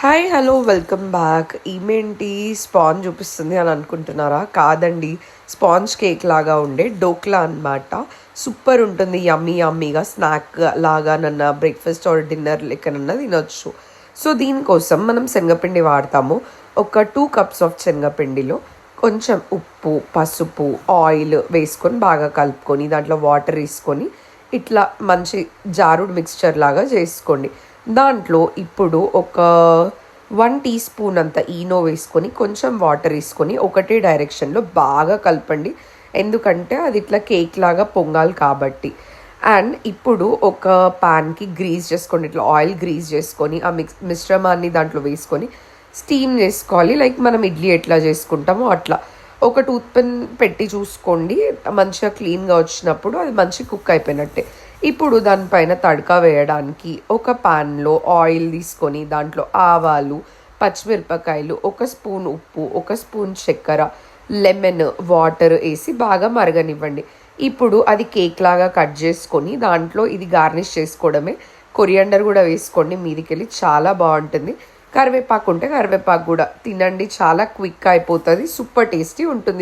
Hi hello welcome back. ఈమెంటి sponge చూపిస్తుంది అని అనుకుంటున్నారా? కాదండి, స్పాంజ్ కేక్ లాగా ఉండే డోక్లా అన్నమాట. సూపర్ ఉంటుంది, యమ్మీ యమ్మీగా స్నాక్ లాగా నన్న బ్రేక్ఫాస్ట్ ఆర్ డిన్నర్ లెక్కనన్నా తినొచ్చు. సో దీనికోసం మనం శనగపిండి వాడతాము. ఒక 2 cups ఆఫ్ శనగపిండిలో కొంచెం ఉప్పు, పసుపు, ఆయిల్ వేసుకొని బాగా కలుపుకొని దాంట్లో వాటర్ వేసుకొని ఇట్లా మంచి జారుడు మిక్స్చర్ లాగా చేసుకోండి. దాంట్లో ఇప్పుడు ఒక 1 teaspoon అంత ఈనో వేసుకొని కొంచెం వాటర్ వేసుకొని ఒకటే డైరెక్షన్లో బాగా కలపండి, ఎందుకంటే అది ఇట్లా కేక్ లాగా పొంగాలి కాబట్టి. అండ్ ఇప్పుడు ఒక ప్యాన్కి గ్రీస్ చేసుకోండి, ఇట్లా ఆయిల్ గ్రీస్ చేసుకొని ఆ మిశ్రమాన్ని దాంట్లో వేసుకొని స్టీమ్ చేసుకోవాలి. లైక్ మనం ఇడ్లీ ఎట్లా చేసుకుంటామో అట్లా ఒక టూత్ పిన్ పెట్టి చూసుకోండి, మంచిగా క్లీన్గా వచ్చినప్పుడు అది మంచి కుక్ అయిపోయినట్టే. ఇప్పుడు దానిపైన తడక వేయడానికి ఒక ప్యాన్లో ఆయిల్ తీసుకొని దాంట్లో ఆవాలు, పచ్చిమిరపకాయలు, 1 స్పూన్ ఉప్పు, 1 స్పూన్ చక్కెర, లెమన్, వాటర్ వేసి బాగా మరగనివ్వండి. ఇప్పుడు అది కేక్ లాగా కట్ చేసుకొని దాంట్లో ఇది గార్నిష్ చేసుకోవడమే. కొరియాండర్ కూడా వేసుకోండి మీదికెళ్ళి, చాలా బాగుంటుంది. కరివేపాకు ఉంటే కరివేపాకు కూడా తినండి, చాలా క్విక్ అయిపోతుంది, సూపర్ టేస్టీ ఉంటుంది.